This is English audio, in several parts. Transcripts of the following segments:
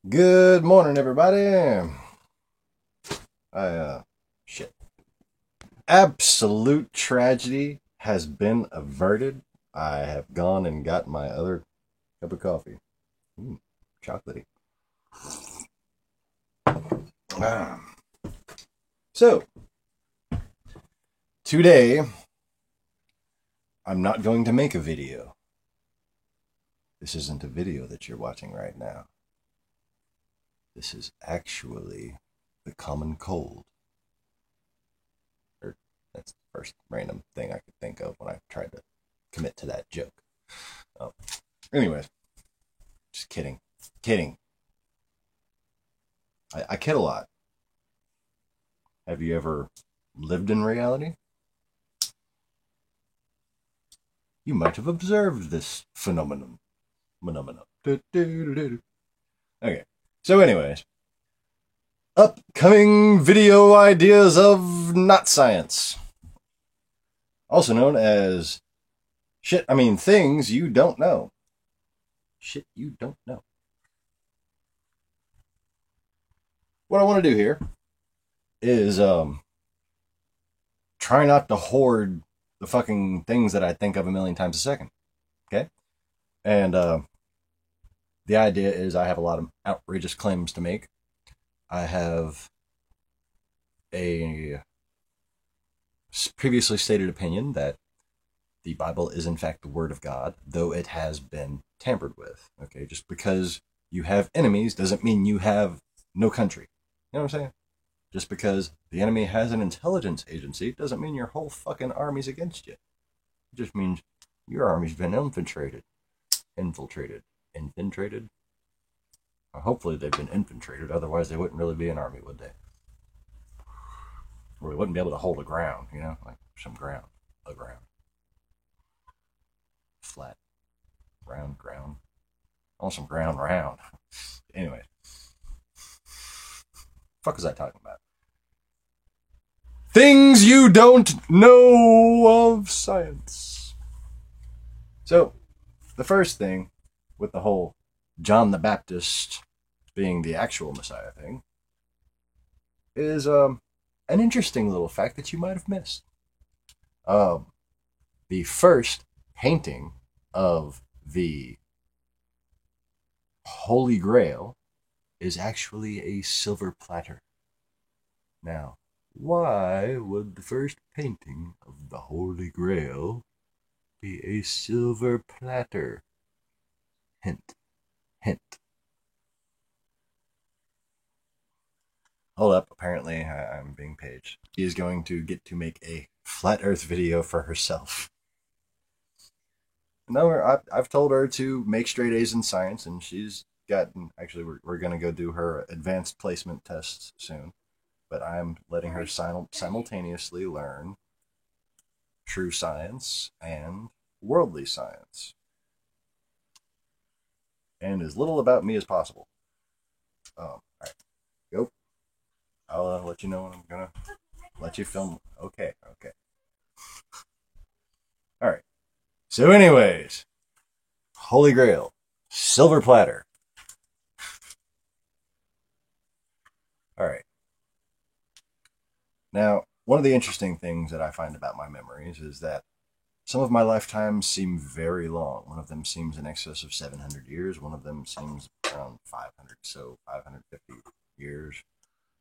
Good morning, everybody. Shit. Absolute tragedy has been averted. I have gone and got my other cup of coffee. Chocolatey. Ah. So, today, I'm not going to make a video. This isn't a video that you're watching right now. This is actually the common cold. That's the first random thing I could think of when I tried to commit to that joke. Um, anyways, just kidding. Kidding. I kid a lot. Have you ever lived in reality? You might have observed this phenomenon. Okay. So, anyways, upcoming video ideas of not science, also known as things you don't know. Shit you don't know. What I want to do here is try not to hoard the fucking things that I think of a million times a second. Okay? And the idea is I have a lot of outrageous claims to make. I have a previously stated opinion that the Bible is in fact the Word of God, though it has been tampered with. Okay, just because you have enemies doesn't mean you have no country. You know what I'm saying? Just because the enemy has an intelligence agency doesn't mean your whole fucking army's against you. It just means your army's been infiltrated. Hopefully they've been infiltrated, otherwise they wouldn't really be an army, would they? Or they wouldn't be able to hold a ground, like some ground. A ground. Flat. Round ground. On some ground round. Anyway. Fuck is I talking about? Things you don't know of science. So, the first thing with the whole John the Baptist being the actual Messiah thing is an interesting little fact that you might have missed. The first painting of the Holy Grail is actually a silver platter. Now, why would the first painting of the Holy Grail be a silver platter? Hint, hint. Hold up, apparently I'm being paged. She is going to get to make a flat earth video for herself. No, I've told her to make straight A's in science, and she's gotten. Actually, we're going to go do her advanced placement tests soon. But I'm letting her simultaneously learn true science and worldly science. And as little about me as possible. All right. Go. I'll let you know when I'm going to let you film. Okay. All right. So, anyways, Holy Grail, silver platter. All right. Now, one of the interesting things that I find about my memories is that some of my lifetimes seem very long. One of them seems in excess of 700 years. One of them seems around 500, so 550 years.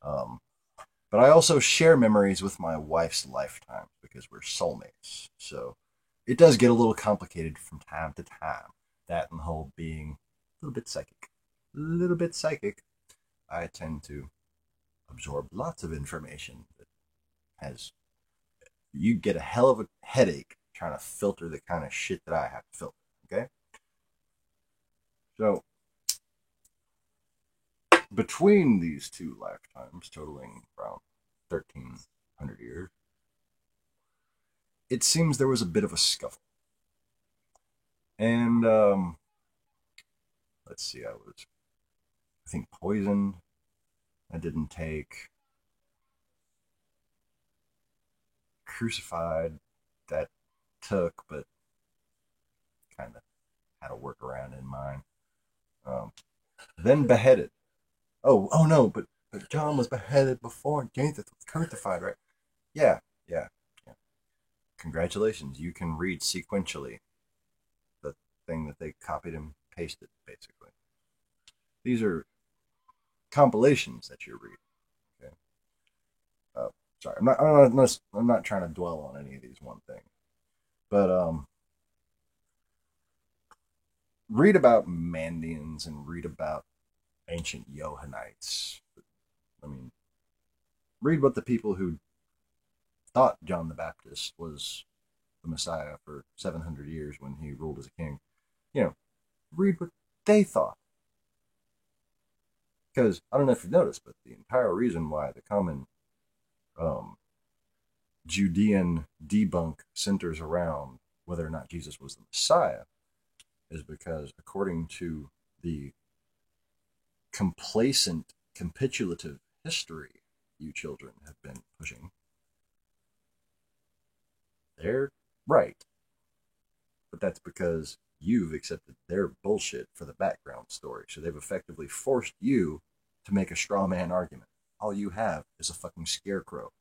But I also share memories with my wife's lifetime because we're soulmates. So it does get a little complicated from time to time. That and the whole being a little bit psychic. A little bit psychic. I tend to absorb lots of information that has. You get a hell of a headache trying to filter the kind of shit that I have to filter. Okay? So, between these two lifetimes, totaling around 1,300 years, it seems there was a bit of a scuffle. And, let's see, I think, poisoned. I didn't take. Crucified. That took, but kind of had a workaround in mind. Then beheaded. oh no, but John was beheaded before Jesus was crucified, right? Yeah, yeah, yeah. Congratulations, you can read sequentially the thing that they copied and pasted, basically. These are compilations that you're reading. Okay. Uh, sorry, I'm not trying to dwell on any of these one thing, but read about Mandeans and read about ancient Johannite. I mean, read what the people who thought John the Baptist was the Messiah for 700 years when he ruled as a king. You know, read what they thought. Because I don't know if you've noticed, but the entire reason why the common um, Judean debunk centers around whether or not Jesus was the Messiah is because, according to the complacent, capitulative history you children have been pushing, they're right. But that's because you've accepted their bullshit for the background story. So they've effectively forced you to make a straw man argument. All you have is a fucking scarecrow.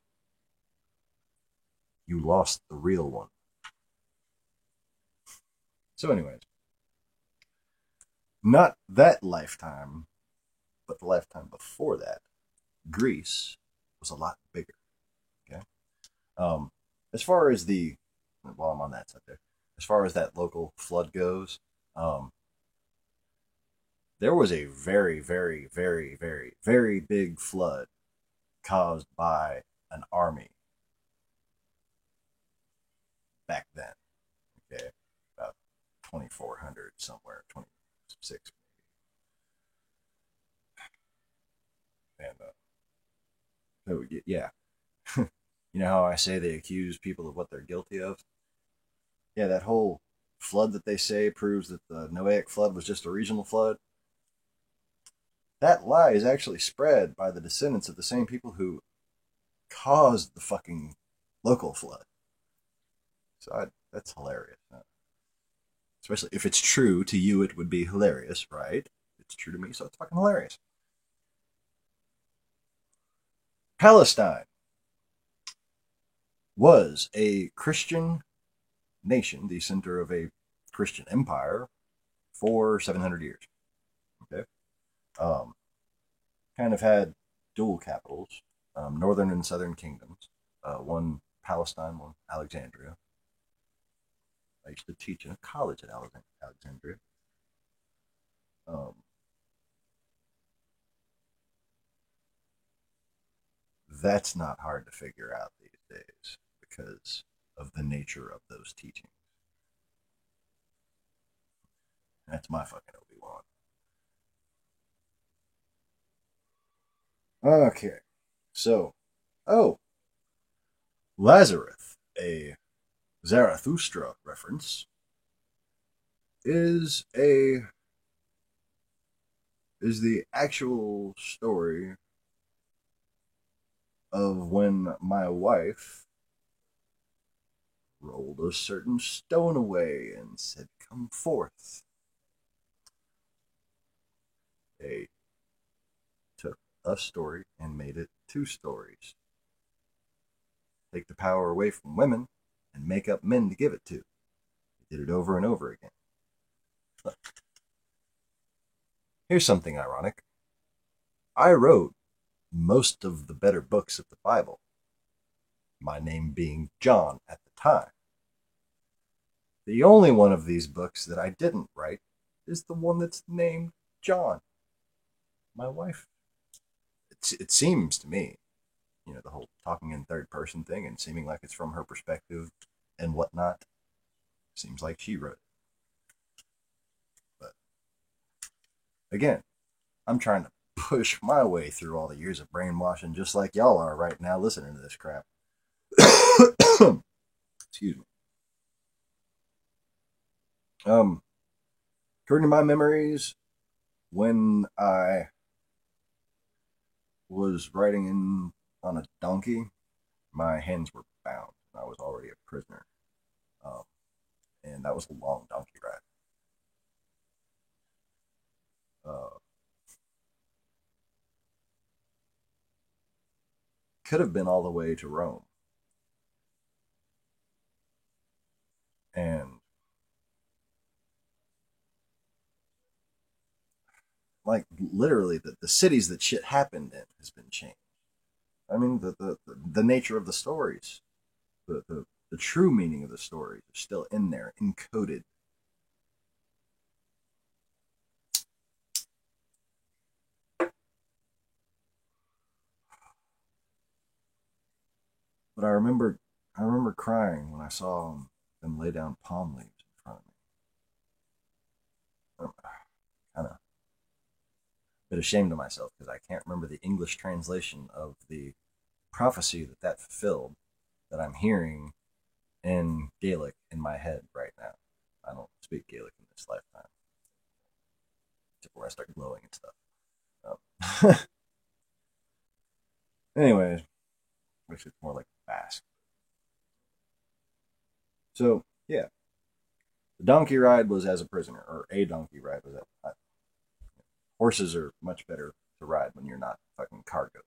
You lost the real one. So, anyways, not that lifetime, but the lifetime before that, Greece was a lot bigger. Okay. Um, as far as the, while I'm on that subject, as far as that local flood goes, um, there was a very, very, very, very, very big flood caused by an army back then. Okay, about 2400 somewhere, 26 maybe. And so yeah, you know how I say they accuse people of what they're guilty of? Yeah, that whole flood that they say proves that the Noahic flood was just a regional flood. That lie is actually spread by the descendants of the same people who caused the fucking local flood. So that's hilarious. Especially if it's true to you, it would be hilarious, right? It's true to me, so it's fucking hilarious. Palestine was a Christian nation, the center of a Christian empire for 700 years. Okay. Um, kind of had dual capitals, northern and southern kingdoms. One Palestine, one Alexandria. I used to teach in a college at Alexandria. Um, that's not hard to figure out these days because of the nature of those teachings. That's my fucking Obi-Wan. Okay. So, oh, Lazarus, a Zarathustra reference, is a is the actual story of when my wife rolled a certain stone away and said, "Come forth." They took a story and made it two stories. Take the power away from women and make up men to give it to. They did it over and over again. Look, here's something ironic. I wrote most of the better books of the Bible, my name being John at the time. The only one of these books that I didn't write is the one that's named John. My wife. It seems to me, the whole talking in third person thing and seeming like it's from her perspective and whatnot, seems like she wrote it. But again, I'm trying to push my way through all the years of brainwashing just like y'all are right now listening to this crap. Excuse me. According to my memories, when I was riding in on a donkey, my hands were bound. I was already a prisoner. Um, and that was a long donkey ride. Uh, could have been all the way to Rome. And like literally the cities that shit happened in has been changed. I mean the nature of the stories, the true meaning of the stories is still in there, encoded. But I remember crying when I saw them lay down palm leaves in front of me. Kind of a bit ashamed of myself because I can't remember the English translation of the prophecy that fulfilled that I'm hearing in Gaelic in my head right now. I don't speak Gaelic in this lifetime, except where I start glowing and stuff. Anyways, which is more like Basque. So yeah, the donkey ride was as a prisoner, or a donkey ride was at. Horses are much better to ride when you're not fucking cargo.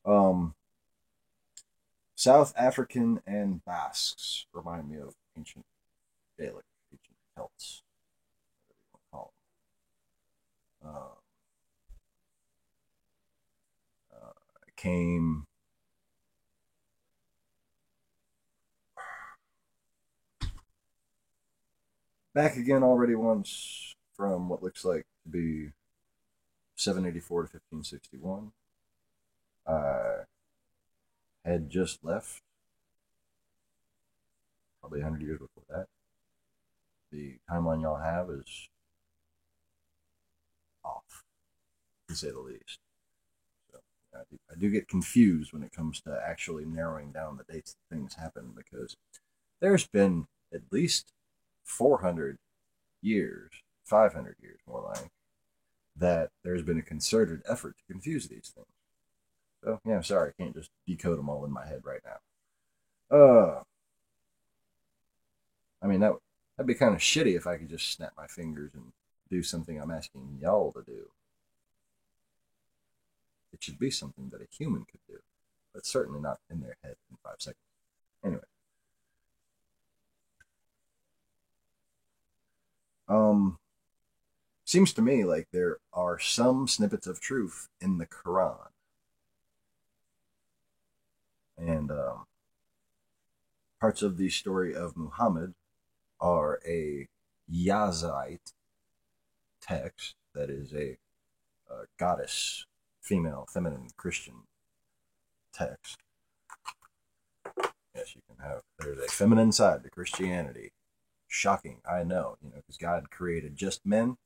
Um, South African and Basques remind me of ancient Gaelic, ancient Celts, whatever you want to call them. I came back again already once from what looks like to be 784 to 1561. I had just left, probably 100 years before that. The timeline y'all have is off, to say the least. So I do get confused when it comes to actually narrowing down the dates that things happen, because there's been at least 400 years, 500 years more like, that there's been a concerted effort to confuse these things. So, yeah, sorry, I can't just decode them all in my head right now. I mean, that'd be kind of shitty if I could just snap my fingers and do something I'm asking y'all to do. It should be something that a human could do, but certainly not in their head in 5 seconds. Anyway, seems to me like there are some snippets of truth in the Quran, and parts of the story of Muhammad are a Yazite text that is a goddess, female, feminine Christian text. Yes, you can have. There's a feminine side to Christianity. Shocking, I know, because God created just men.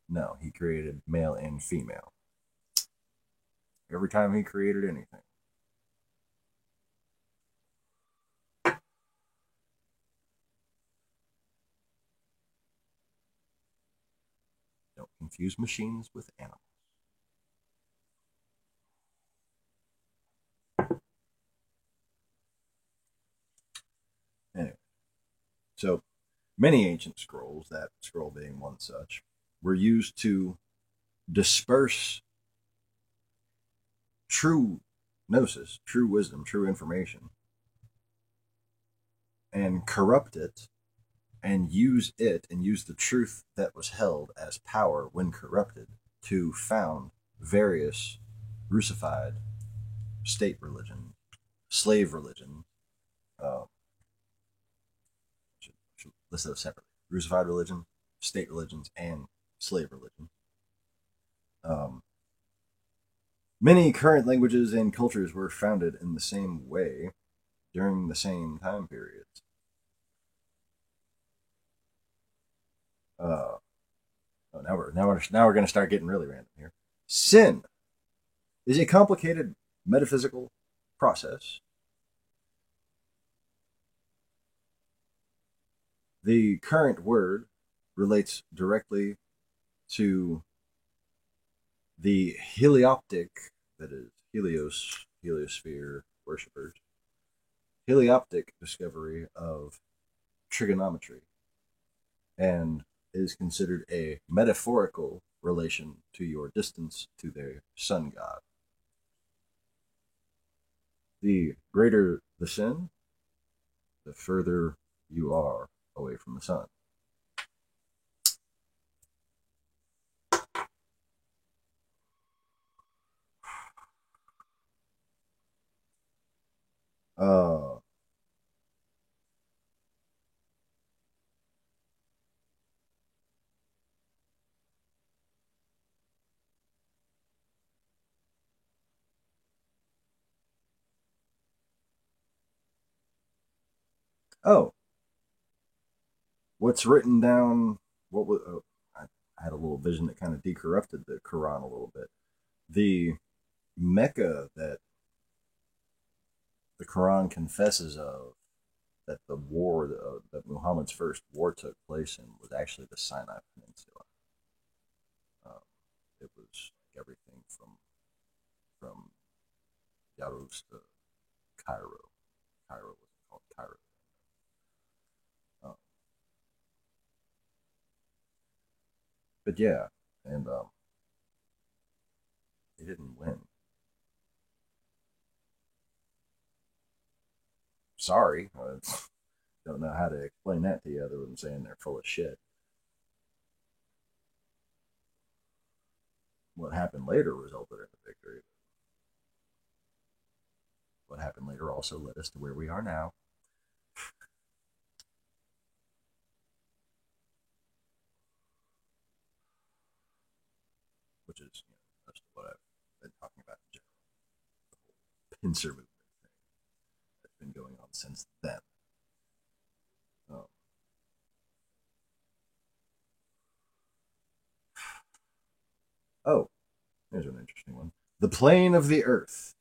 No, He created male and female. Every time He created anything. Don't confuse machines with animals. Anyway, so many ancient scrolls, that scroll being one such, were used to disperse true gnosis, true wisdom, true information, and corrupt it and use the truth that was held as power when corrupted to found various Russified state religion, slave religion. Uh, should list those separately: Russified religion, state religions, and slave religion. Um, Many current languages and cultures were founded in the same way during the same time periods. Uh, now we're going to start getting really random here. Sin is a complicated metaphysical process. The current word relates directly to the helioptic, that is heliosphere worshippers, helioptic discovery of trigonometry, and is considered a metaphorical relation to your distance to their sun god. The greater the sin, the further you are away from the sun. Uh, oh, what's written down? What was? Oh, I had a little vision that kind of decorrupted the Quran a little bit. The Mecca that the Quran confesses of, that the war that Muhammad's first war took place in, was actually the Sinai Peninsula. It was everything from Yarus to Cairo. Cairo wasn't called Cairo. Um, but yeah, and they didn't win. Sorry, I don't know how to explain that to you other than saying they're full of shit. What happened later resulted in a victory. What happened later also led us to where we are now. Which is, most of what I've been talking about in general. The whole pincer movement thing that's been going on since then. Um, oh, here's an interesting one. The plane of the earth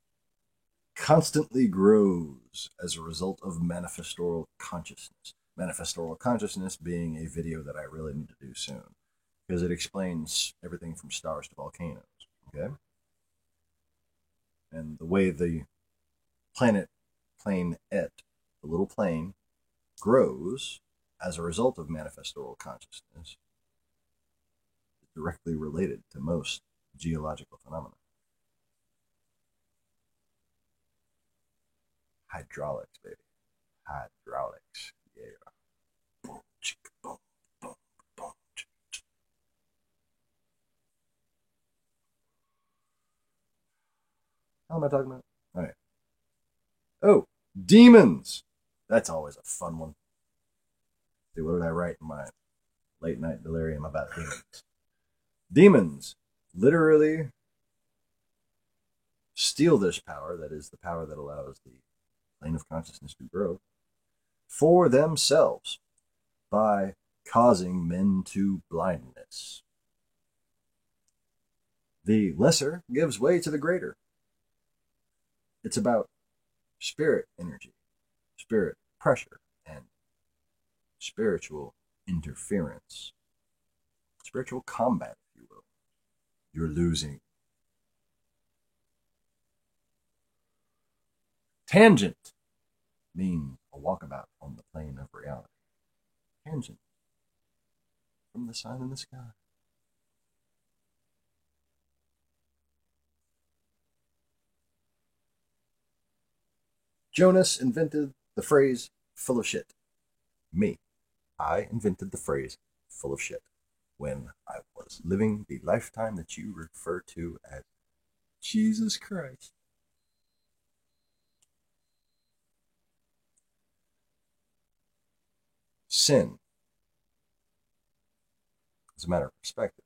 constantly grows as a result of manifestorial consciousness. Manifestorial consciousness being a video that I really need to do soon, because it explains everything from stars to volcanoes. Okay? And the way the planet plane the little plane, grows as a result of manifestorial consciousness is directly related to most geological phenomena. Hydraulics, baby. Hydraulics. Yeah. How am I talking about? All right. Oh, demons. That's always a fun one. See, what did I write in my late night delirium about demons? Demons literally steal this power, that is the power that allows the plane of consciousness to grow, for themselves by causing men to blindness. The lesser gives way to the greater. It's about spirit energy, spirit pressure, and spiritual interference. Spiritual combat, if you will. You're losing. Tangent means a walkabout on the plane of reality. Tangent from the sign in the sky. Jonas invented the phrase full of shit. Me. I invented the phrase full of shit when I was living the lifetime that you refer to as Jesus Christ. Sin is a matter of perspective.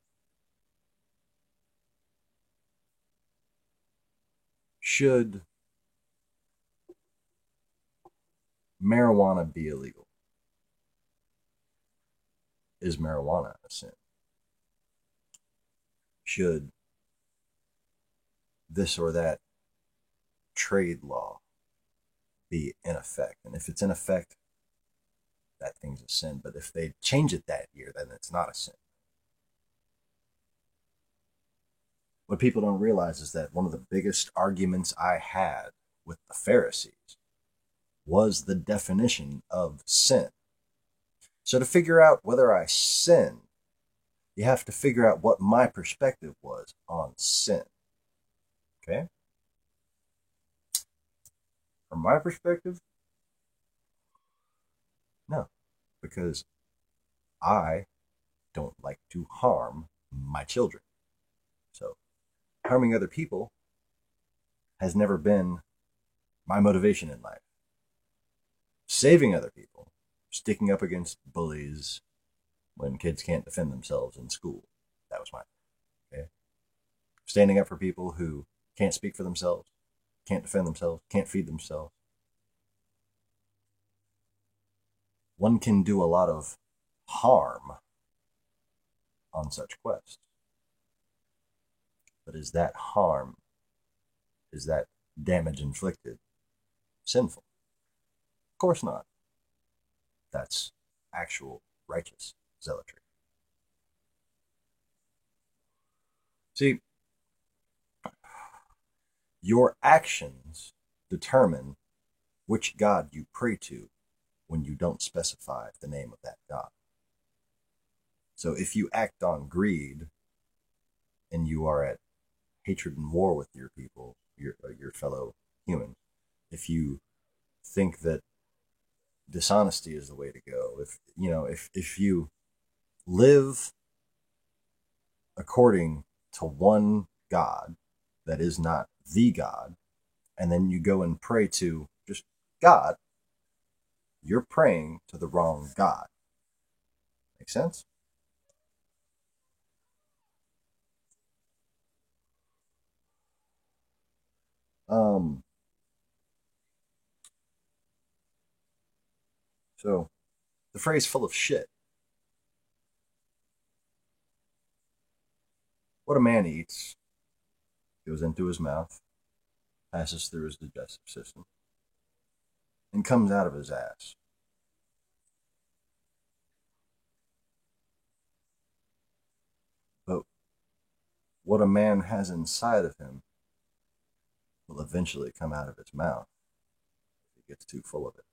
Should marijuana be illegal? Is marijuana a sin? Should this or that trade law be in effect? And if it's in effect, that thing's a sin. But if they change it that year, then it's not a sin. What people don't realize is that one of the biggest arguments I had with the Pharisees was the definition of sin. So to figure out whether I sin, you have to figure out what my perspective was on sin. Okay? From my perspective, no, because I don't like to harm my children. So, harming other people has never been my motivation in life. Saving other people, sticking up against bullies when kids can't defend themselves in school, that was mine. Okay? Standing up for people who can't speak for themselves, can't defend themselves, can't feed themselves. One can do a lot of harm on such quests. But is that harm, is that damage inflicted sinful? Of course not. That's actual righteous zealotry. See, your actions determine which God you pray to when you don't specify the name of that God. So if you act on greed and you are at hatred and war with your people, your fellow humans, if you think that dishonesty is the way to go, if you live according to one God that is not the God, and then you go and pray to just God, you're praying to the wrong God. Make sense? Um, so the phrase full of shit. What a man eats goes into his mouth, passes through his digestive system, and comes out of his ass. But what a man has inside of him will eventually come out of his mouth if he gets too full of it.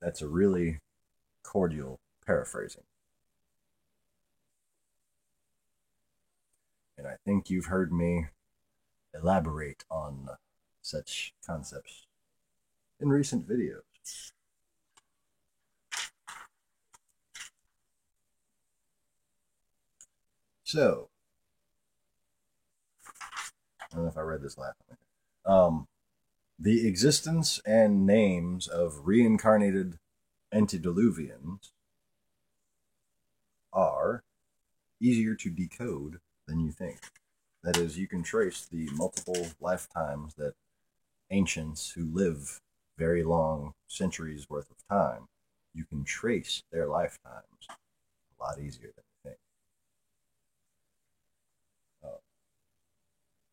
That's a really cordial paraphrasing. And I think you've heard me elaborate on such concepts in recent videos. So, I don't know if I read this last time. The existence and names of reincarnated antediluvians are easier to decode than you think. That is, you can trace the multiple lifetimes that ancients who live very long centuries worth of time, you can trace their lifetimes a lot easier than you think.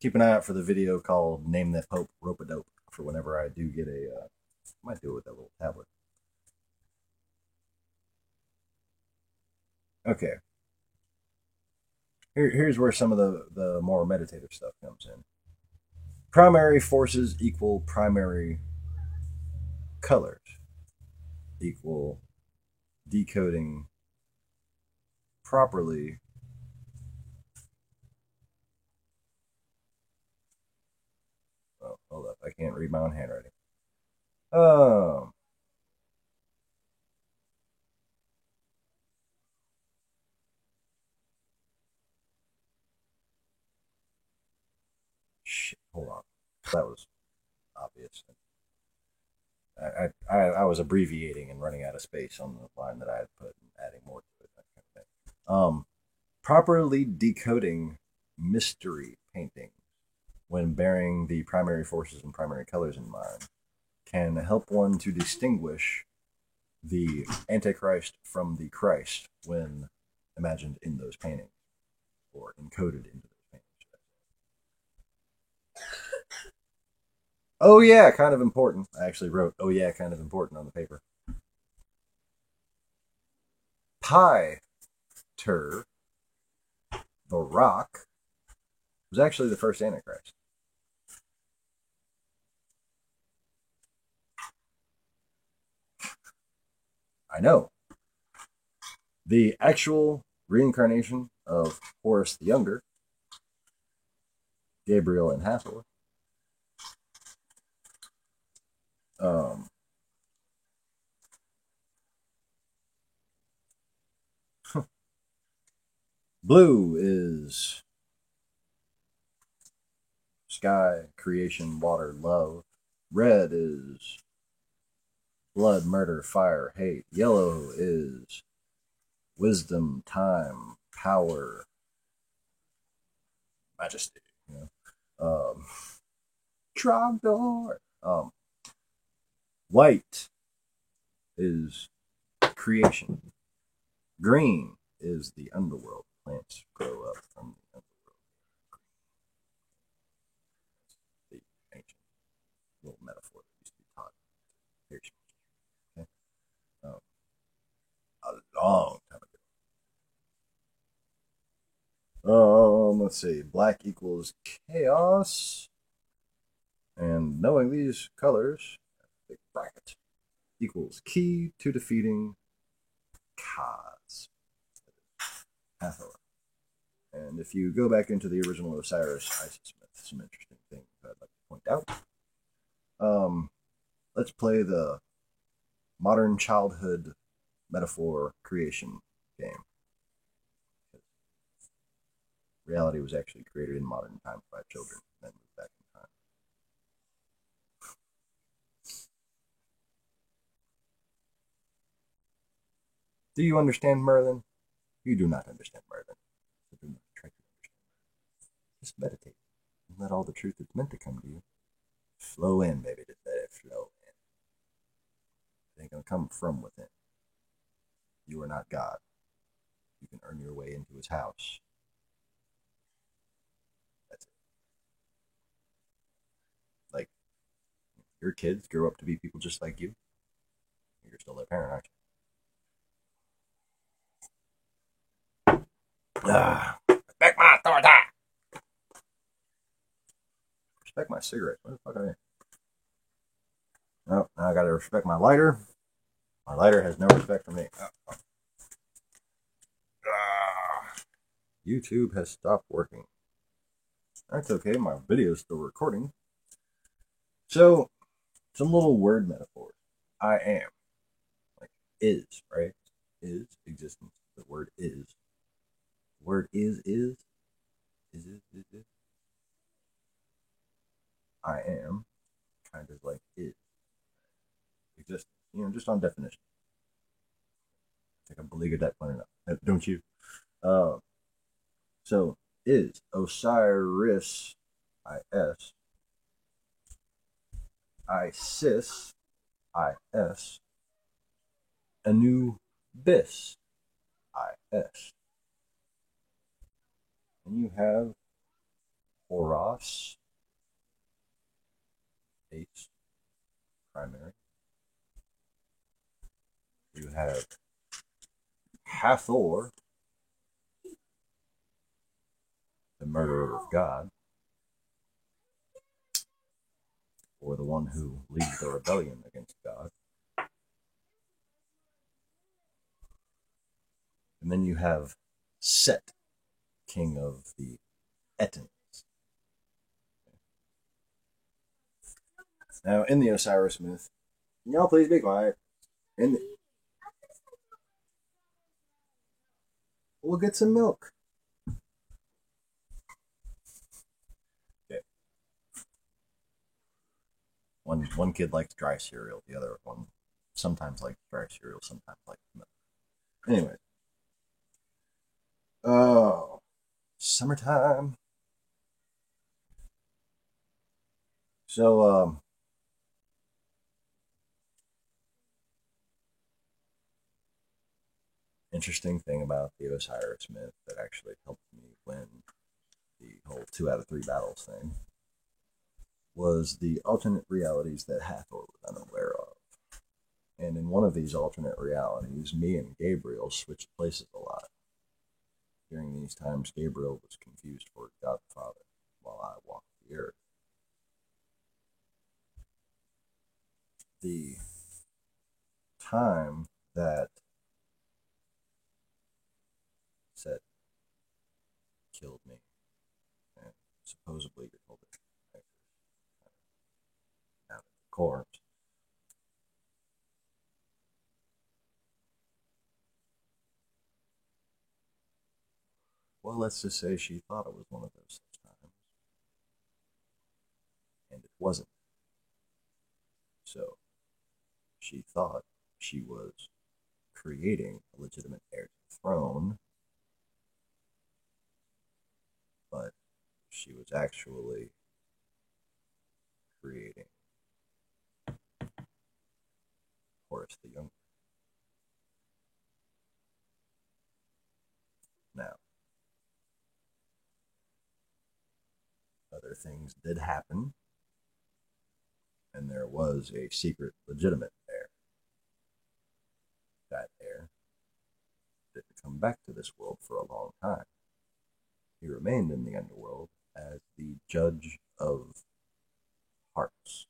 Keep an eye out for the video called Name That Pope Rope a Dope for whenever I do get I might do it with that little tablet. Okay. Here's where some of the more meditative stuff comes in. Primary forces equal primary colors equal decoding properly oh, hold up, I can't read my own handwriting. Um shit, hold on. That was obvious. I was abbreviating and running out of space on the line that I had put and adding more to it, that kind of thing. Properly decoding mystery painting when bearing the primary forces and primary colors in mind can help one to distinguish the Antichrist from the Christ when imagined in those paintings or encoded into those paintings. Oh yeah, kind of important. I actually wrote, oh yeah, kind of important on the paper. Piter, the rock, was actually the first Antichrist. I know. The actual reincarnation of Horus the Younger, Gabriel and Hathor, um, blue is sky, creation, water, love. Red is blood, murder, fire, hate. Yellow is wisdom, time, power, majesty. You know, Trogdor. White is creation. Green is the underworld. Plants grow up from the underworld. The ancient little metaphor that used to be taught very okay? A long time ago. Let's see. Black equals chaos. And knowing these colors, big bracket, equals key to defeating Kaz. Hathor. And if you go back into the original Osiris Isis myth, some interesting things I'd like to point out. Let's play the modern childhood metaphor creation game. Reality was actually created in modern times by children, and then moved back in time. Do you understand Merlin? You do not understand Merlin. So do not try to understand. Just meditate and let all the truth that's meant to come to you flow in, baby. Just let it flow in. It ain't gonna come from within. You are not God. You can earn your way into his house. That's it. Like, your kids grow up to be people just like you. You're still their parent, aren't you? Respect my authority. Respect my cigarette. What the fuck are they? Oh, now I gotta respect my lighter. My lighter has no respect for me. YouTube has stopped working. That's okay, my video is still recording. So, some little word metaphors. I am. Like, is, right? Is, existence. The word is. The word is. Is. I am. Kind of like is. Existence. You know, just on definition. It's like a beleaguered that planet up. Don't you? So, is Osiris, I-S, Isis, I-S, Anubis, I-S. And you have Horus, H, primary. You have Hathor, the murderer of God, or the one who leads the rebellion against God. And then you have Set, king of the Etans. Now, in the Osiris myth, y'all please be quiet. We'll get some milk. Okay. One kid likes dry cereal. The other one sometimes likes dry cereal, sometimes likes milk. Anyway. Oh, summertime. So, interesting thing about the Osiris myth that actually helped me win the whole 2 out of 3 battles thing was the alternate realities that Hathor was unaware of. And in one of these alternate realities, me and Gabriel switched places a lot. During these times, Gabriel was confused for God the Father while I walked the earth. The time that said killed me, and supposedly you're told it out of the corpse. Well, let's just say she thought it was one of those times, and it wasn't. So she thought she was creating a legitimate heir to the throne, but she was actually creating Horace the Younger. Now, other things did happen, and there was a secret, legitimate heir. That heir didn't come back to this world for a long time. He remained in the underworld as the judge of hearts.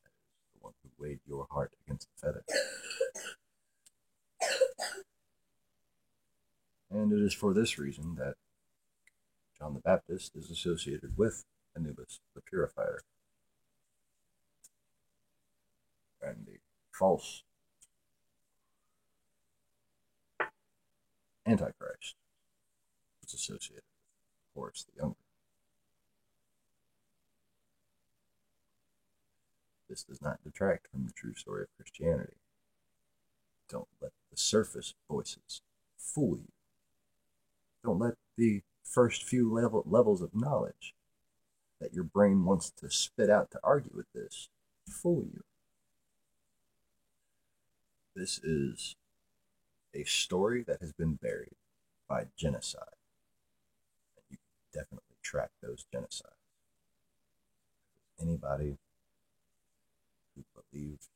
That is the one who weighed your heart against the feather. And it is for this reason that John the Baptist is associated with Anubis the Purifier. And the false Antichrist is associated with Horus the Younger. This does not detract from the true story of Christianity. Don't let the surface voices fool you. Don't let the first few levels of knowledge that your brain wants to spit out to argue with this fool you. This is a story that has been buried by genocide. And you can definitely track those genocides. Anybody who believed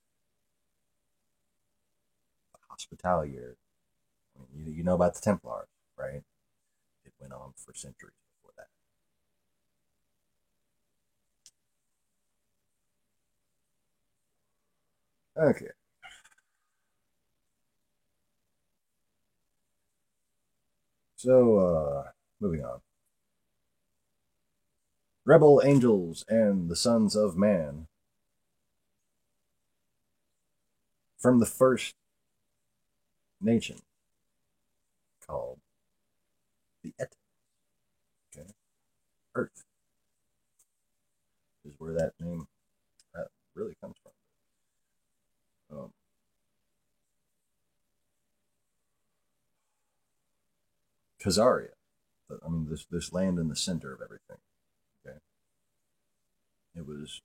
the hospitality, I mean, you know about the Templars, right? It went on for centuries before that. Okay. So, moving on. Rebel angels and the sons of man. From the first nation called the Et. Okay. Earth is where that name really comes from. Khazaria. I mean, this land in the center of everything. Okay. It was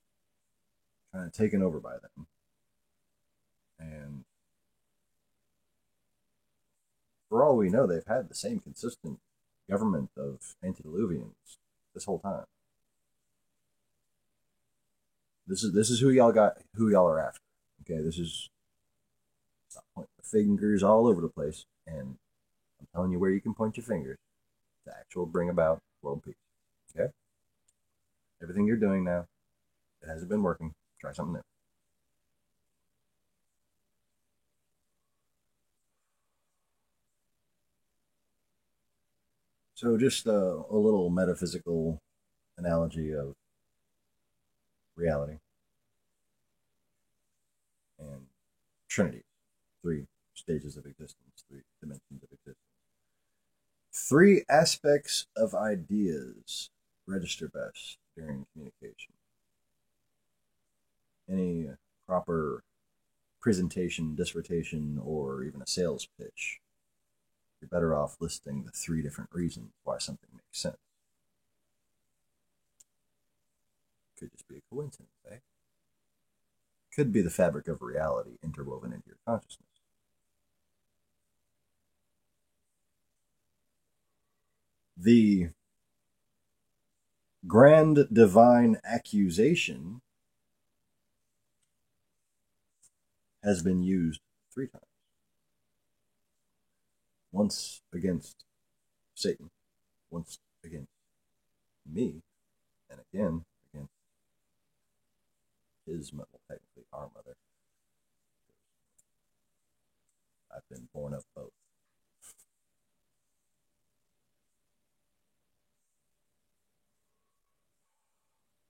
kind of taken over by them. And for all we know, they've had the same consistent government of antediluvians this whole time. This is who y'all got, who y'all are after. Okay, this is stop pointing the fingers all over the place, and I'm telling you where you can point your fingers to actually bring about world peace. Okay, everything you're doing now, it hasn't been working. Try something new. So, just a little metaphysical analogy of reality and Trinity, three stages of existence, three dimensions of existence. Three aspects of ideas register best during communication. Any proper presentation, dissertation, or even a sales pitch, you're better off listing the three different reasons why something makes sense. Could just be a coincidence, eh? Could be the fabric of reality interwoven into your consciousness. The grand divine accusation has been used 3 times. Once against Satan, once against me, and again against his mother, well, technically our mother. been born of both.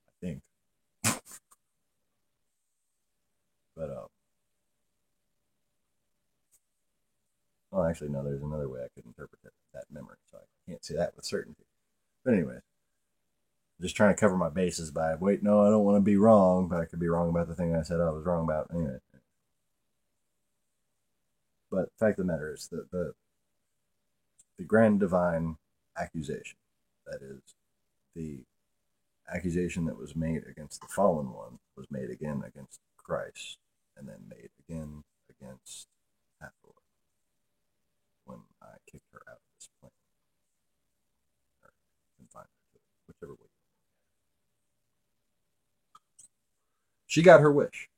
I think. But, well, actually, no, there's another way I could interpret that memory, so I can't say that with certainty. But anyway, just trying to cover my bases by, wait, no, I don't want to be wrong, but I could be wrong about the thing I said I was wrong about. Anyway. But the fact of the matter is that the grand divine accusation, that is, the accusation that was made against the fallen one, was made again against Christ, and then made again against Hathor when I kicked her out of this plane. Or confined her to it, whichever way. She got her wish.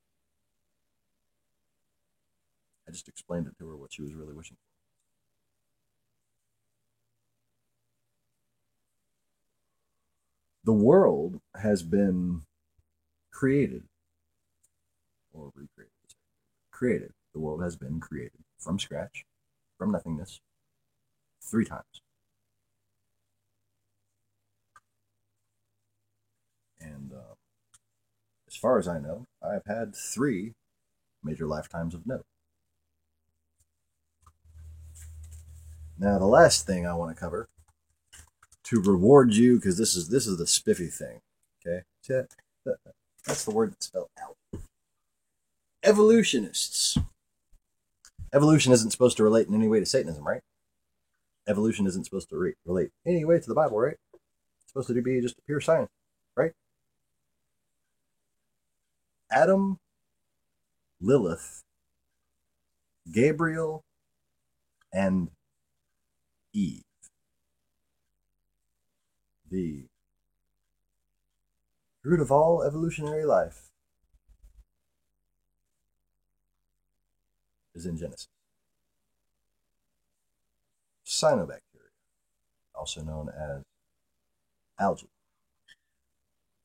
I just explained it to her what she was really wishing for. The world has been created, or recreated. Created. The world has been created from scratch, from nothingness, 3 times. And as far as I know, I've had 3 major lifetimes of note. Now, the last thing I want to cover, to reward you, because this is the spiffy thing. Okay, that's the word that's spelled out. Evolutionists. Evolution isn't supposed to relate in any way to Satanism, right? Evolution isn't supposed to relate any way to the Bible, right? It's supposed to be just pure science, right? Adam, Lilith, Gabriel, and Eve. The root of all evolutionary life is in Genesis. Cyanobacteria, also known as algae,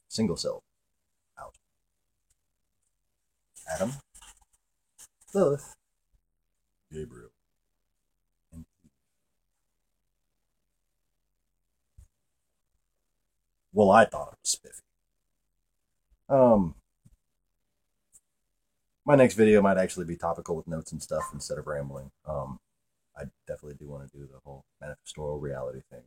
single-celled algae. Adam, Lilith, Gabriel, and Eve. Well, I thought it was spiffy. My next video might actually be topical with notes and stuff instead of rambling. I definitely do want to do the whole manifestorial reality thing.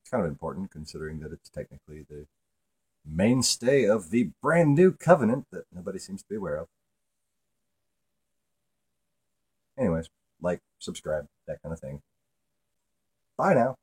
It's kind of important considering that it's technically the mainstay of the brand new covenant that nobody seems to be aware of. Anyways, like, subscribe, that kind of thing. Bye now.